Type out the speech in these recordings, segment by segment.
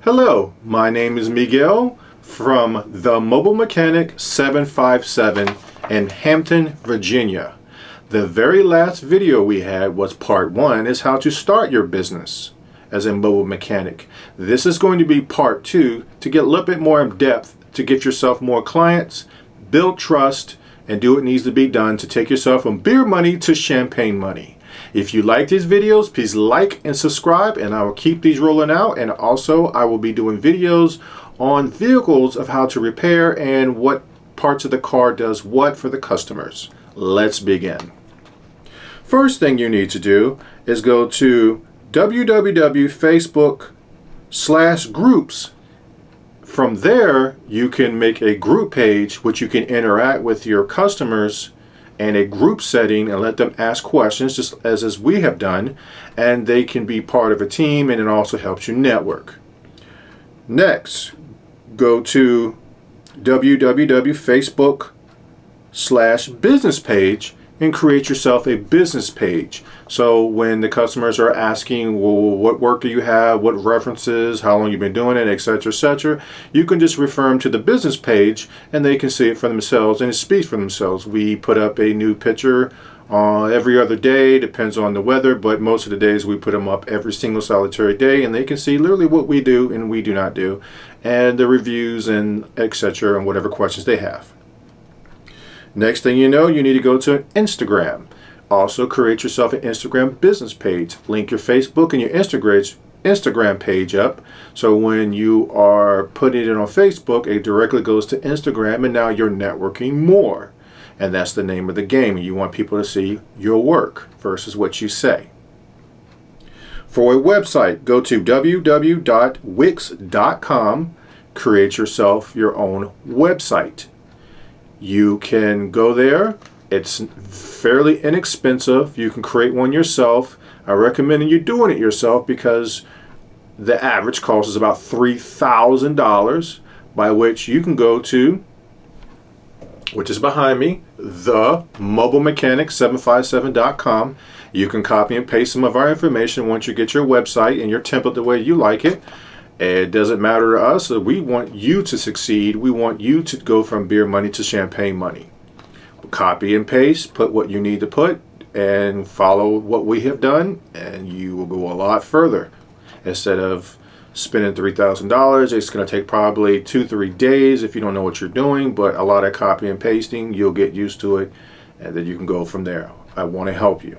Hello, my name is Miguel from the Mobile Mechanic 757 in Hampton, Virginia. The very last video we had was part 1 is how to start your business as a mobile mechanic. This is going to be part 2 to get a little bit more in depth to get yourself more clients, build trust, and do what needs to be done to take yourself from beer money to champagne money. If you like these videos, please like and subscribe, and I will keep these rolling out. And also I will be doing videos on vehicles of how to repair and what parts of the car does what for the customers. Let's begin. First thing you need to do is go to www.facebook/groups. From there, you can make a group page which you can interact with your customers and a group setting and let them ask questions just as we have done, and they can be part of a team, and it also helps you network. Next, go to www.facebook/business page and create yourself a business page. So when the customers are asking, well, what work do you have, what references, how long you've been doing it, etc., you can just refer them to the business page and they can see it for themselves, and it speaks for themselves. We put up a new picture every other day, depends on the weather, but most of the days we put them up every single solitary day, and they can see literally what we do and we do not do, and the reviews and etc., and whatever questions they have. Next thing you know, you need to go to Instagram. Also create yourself an Instagram business page. Link your Facebook and your Instagram page up, so when you are putting it on Facebook, it directly goes to Instagram, and now you're networking more. And that's the name of the game. You want people to see your work versus what you say. For a website, go to www.wix.com. Create yourself your own website. You can go there. It's fairly inexpensive. You can create one yourself. I recommend you doing it yourself because the average cost is about $3,000, by which you can go to, which is behind me, the mobilemechanic757.com. You can copy and paste some of our information once you get your website and your template the way you like it. It doesn't matter to us. We want you to succeed. We want you to go from beer money to champagne money. Copy and paste, put what you need to put, and follow what we have done, and you will go a lot further. Instead of spending $3,000, it's going to take probably 2-3 days if you don't know what you're doing, but a lot of copy and pasting, you'll get used to it, and then you can go from there. I want to help you.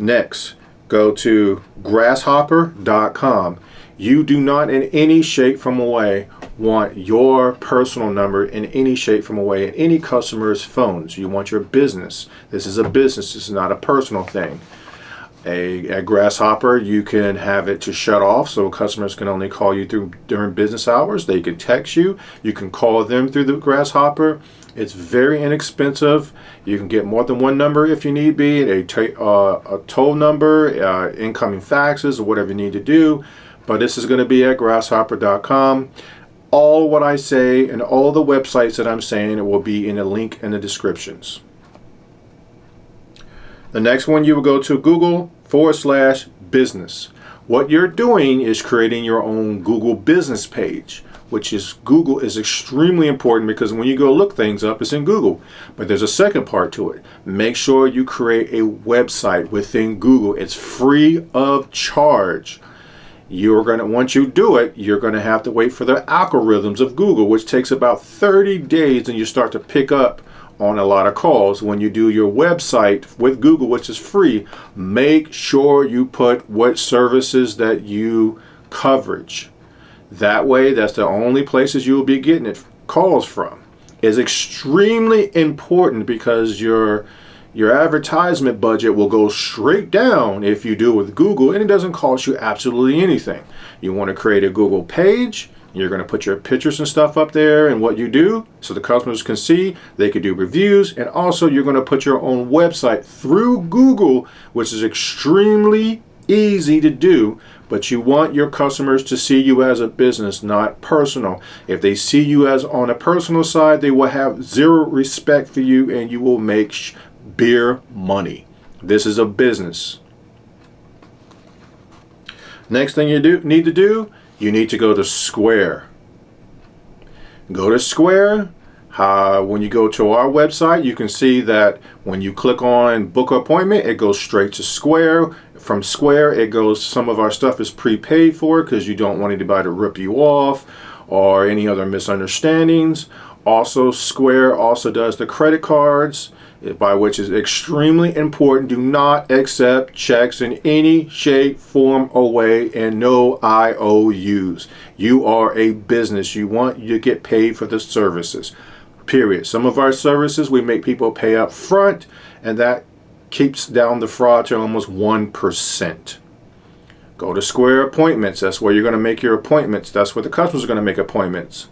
Next, go to grasshopper.com. You do not in any shape from away want your personal number in any shape from away in any customer's phones. You want your business. This is a business. This is not a personal thing. At Grasshopper, you can have it to shut off, so customers can only call you during business hours. They can text you. You can call them through the Grasshopper. It's very inexpensive. You can get more than one number if you need be, a toll number, incoming faxes, or whatever you need to do. But this is going to be at grasshopper.com. All what I say and all the websites that I'm saying, it will be in a link in the descriptions. The next one, you will go to Google/business. What you're doing is creating your own Google business page, which is Google is extremely important because when you go look things up, it's in Google. But there's a second part to it. Make sure you create a website within Google. It's free of charge. Once you do it, you're going to have to wait for the algorithms of Google, which takes about 30 days, and you start to pick up on a lot of calls. When you do your website with Google, which is free, make sure you put what services that you coverage. That way, that's the only places you will be getting it calls from. It's extremely important because your advertisement budget will go straight down if you do it with Google, and it doesn't cost you absolutely anything. You want to create a Google page. You're going to put your pictures and stuff up there and what you do so the customers can see. They can do reviews, and also you're going to put your own website through Google, which is extremely easy to do, but you want your customers to see you as a business, not personal. If they see you as on a personal side, they will have zero respect for you, and you will make beer money. This is a business. Next thing you need to do you need to go to Square. Go to Square. When you go to our website, you can see that when you click on book appointment, it goes straight to Square. From Square, it goes, some of our stuff is prepaid for because you don't want anybody to rip you off or any other misunderstandings. Also, Square also does the credit cards, by which is extremely important. Do not accept checks in any shape, form, or way, and no IOUs. You are a business. You want you to get paid for the services. Period. Some of our services we make people pay up front, and that keeps down the fraud to almost 1%. Go to Square Appointments. That's where you're going to make your appointments. That's where the customers are going to make appointments.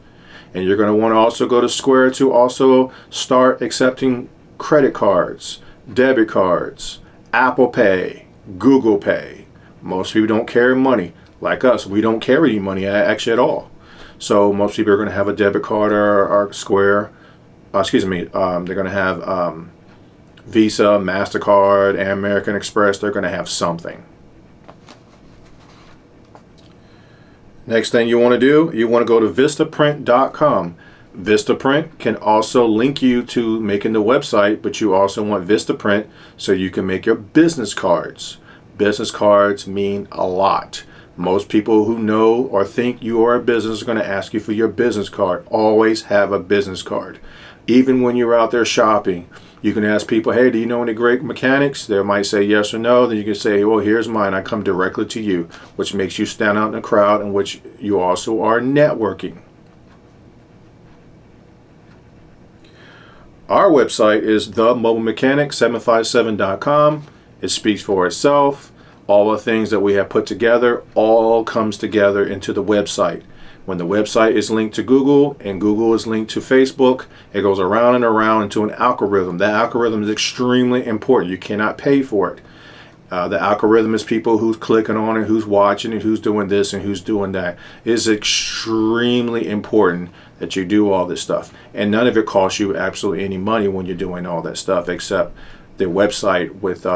And you're going to want to also go to Square to also start accepting credit cards, debit cards, Apple Pay, Google Pay. Most people don't carry money. Like us, we don't carry any money actually at all. So most people are going to have a debit card or Square. They're going to have Visa, MasterCard, and American Express. They're going to have something. Next thing you want to do, you want to go to vistaprint.com. Vistaprint can also link you to making the website, but you also want Vistaprint so you can make your business cards. Business cards mean a lot. Most people who know or think you are a business are going to ask you for your business card. Always have a business card. Even when you're out there shopping, you can ask people, hey, do you know any great mechanics? They might say yes or no. Then you can say, well, here's mine. I come directly to you, which makes you stand out in the crowd, and which you also are networking. Our website is themobilemechanic757.com. It speaks for itself. All the things that we have put together all comes together into the website. When the website is linked to Google and Google is linked to Facebook, it goes around and around into an algorithm. That algorithm is extremely important. You cannot pay for it. The algorithm is people who's clicking on it, who's watching it, who's doing this and who's doing that. It is extremely important that you do all this stuff. And none of it costs you absolutely any money when you're doing all that stuff, except the website with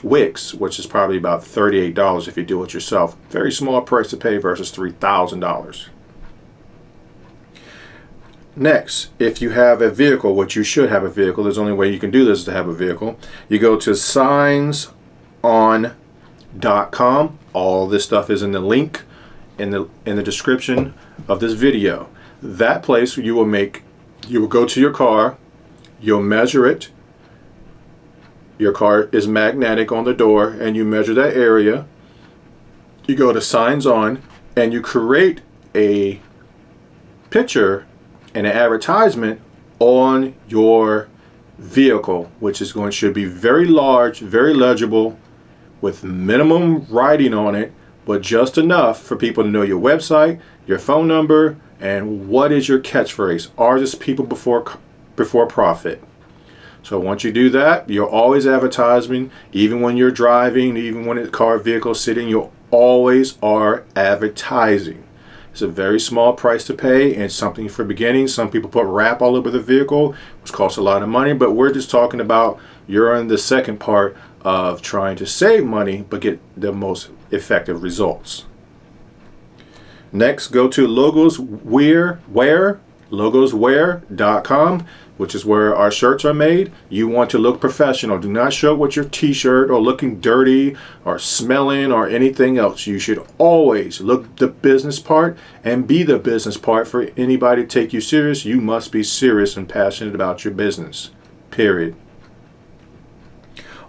Wix, which is probably about $38 if you do it yourself. Very small price to pay versus $3,000. Next, if you have a vehicle, which you should have a vehicle, there's only way you can do this is to have a vehicle. You go to signs.on.com. All this stuff is in the link in the description of this video. That place you will go to your car, you'll measure it. Your car is magnetic on the door, and you measure that area. You go to Signs On, and you create a picture and an advertisement on your vehicle, which should be very large, very legible, with minimum writing on it, but just enough for people to know your website, your phone number, and what is your catchphrase. Ours is people before profit. So once you do that, you're always advertising. Even when you're driving, even when the vehicle is sitting, you always are advertising. It's a very small price to pay and something for beginning. Some people put wrap all over the vehicle, which costs a lot of money, but we're just talking about you're in the second part of trying to save money but get the most effective results. Next, go to logoswear.com, which is where our shirts are made. You want to look professional. Do not show up with your t-shirt or looking dirty or smelling or anything else. You should always look the business part and be the business part. For anybody to take you serious, you must be serious and passionate about your business. Period.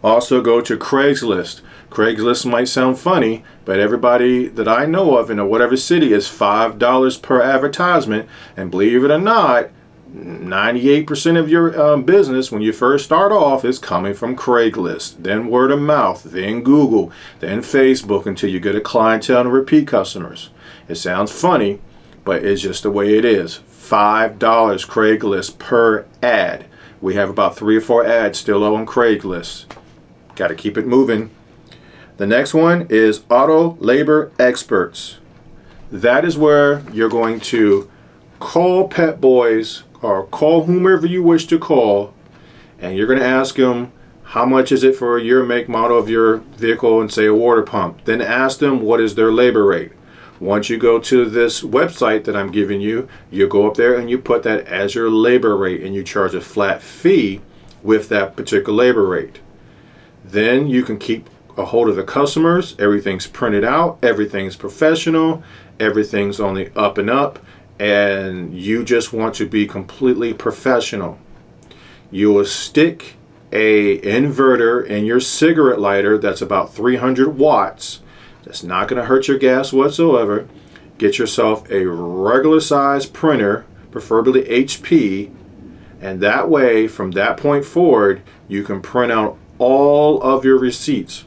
Also go to Craigslist. Craigslist might sound funny, but everybody that I know of in whatever city is $5 per advertisement. And believe it or not, 98% of your business when you first start off is coming from Craigslist, then word of mouth, then Google, then Facebook, until you get a clientele and repeat customers. It sounds funny, but it's just the way it is. $5 Craigslist per ad. We have about 3 or 4 ads still on Craigslist. Got to keep it moving. The next one is Auto Labor Experts. That is where you're going to call Pep Boys or call whomever you wish to call, and you're going to ask them how much is it for your make model of your vehicle and say a water pump. Then ask them what is their labor rate. Once you go to this website that I'm giving you, you go up there and you put that as your labor rate, and you charge a flat fee with that particular labor rate. Then you can keep a hold of the customers. Everything's printed out, everything's professional, everything's on the up and up, and you just want to be completely professional. You will stick a inverter in your cigarette lighter that's about 300 watts. That's not going to hurt your gas whatsoever. Get yourself a regular size printer, preferably HP, and that way from that point forward you can print out all of your receipts.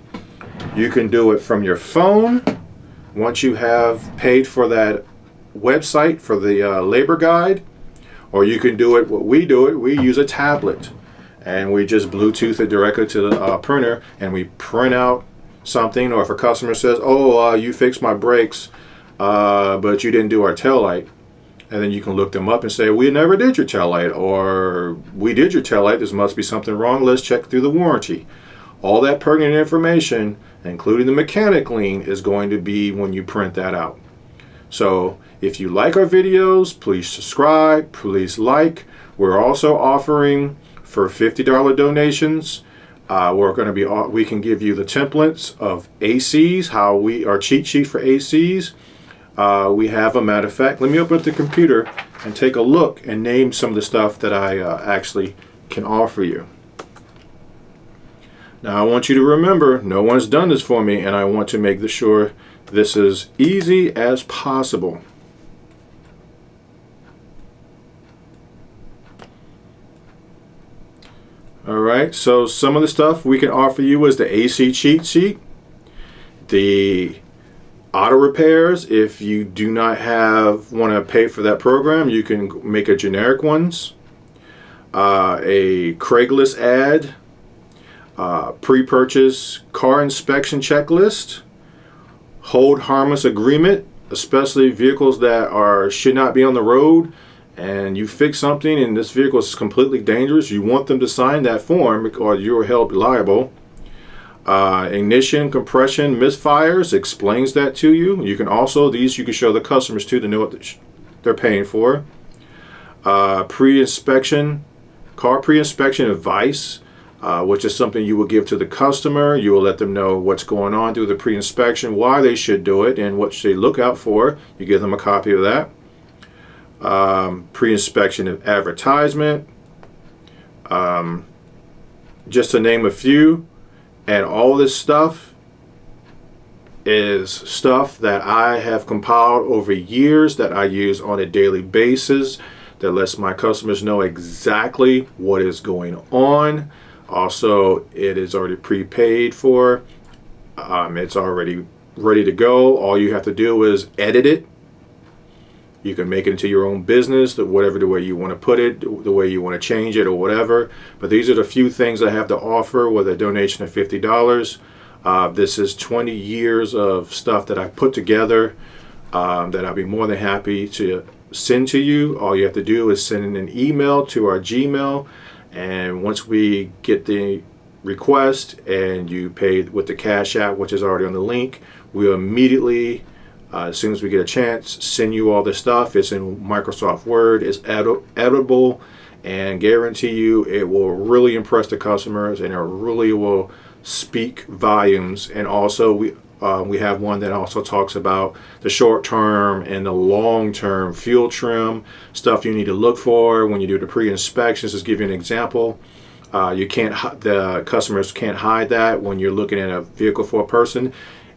You can do it from your phone once you have paid for that website for the labor guide, or you can do it, we use a tablet and we just Bluetooth it directly to the printer, and we print out something. Or if a customer says, oh, you fixed my brakes but you didn't do our tail light, and then you can look them up and say, we never did your tail light, or we did your tail light, there must be something wrong, let's check through the warranty. All that pertinent information, including the mechanic lien, is going to be when you print that out. So if you like our videos, please subscribe, please like. We're also offering for $50 donations, we can give you the templates of ACs, our cheat sheet for ACs. We have a matter of fact, let me open up the computer and take a look and name some of the stuff that I actually can offer you. Now I want you to remember, no one's done this for me, and I want to make sure this is easy as possible. Alright, so some of the stuff we can offer you is the AC cheat sheet, the auto repairs. If you do not want to pay for that program, you can make a generic ones, a Craigslist ad, pre-purchase car inspection checklist, hold harmless agreement, especially vehicles that should not be on the road, and you fix something and this vehicle is completely dangerous, you want them to sign that form or you're held liable. Ignition compression misfires, explains that to you. You can also, you can show the customers too to know what they're paying for. Pre-inspection, car pre-inspection advice, which is something you will give to the customer. You will let them know what's going on through the pre-inspection, why they should do it, and what should they look out for. You give them a copy of that. Pre-inspection advertisement, just to name a few. And all this stuff is stuff that I have compiled over years that I use on a daily basis, that lets my customers know exactly what is going on. Also, it is already prepaid for. It's already ready to go. All you have to do is edit it. You can make it into your own business, whatever the way you want to put it, the way you want to change it or whatever. But these are the few things I have to offer with a donation of $50. This is 20 years of stuff that I put together that I'll be more than happy to send to you. All you have to do is send in an email to our Gmail, and once we get the request and you pay with the Cash App, which is already on the link, we'll immediately, as soon as we get a chance, send you all this stuff. It's in Microsoft Word, it's editable, and guarantee you it will really impress the customers, and it really will speak volumes. And also we have one that also talks about the short-term and the long-term fuel trim, stuff you need to look for when you do the pre-inspections. Just give you an example. The customers can't hide that when you're looking at a vehicle for a person.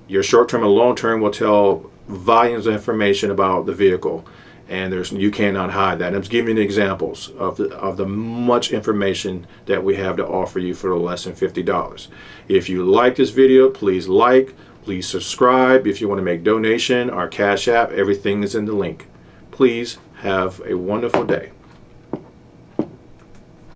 Your short-term and long-term will tell volumes of information about the vehicle, and you cannot hide that. I'm just giving you examples of the much information that we have to offer you for less than $50. If you like this video, please like, please subscribe. If you want to make donation, our Cash App, everything is in the link. Please have a wonderful day.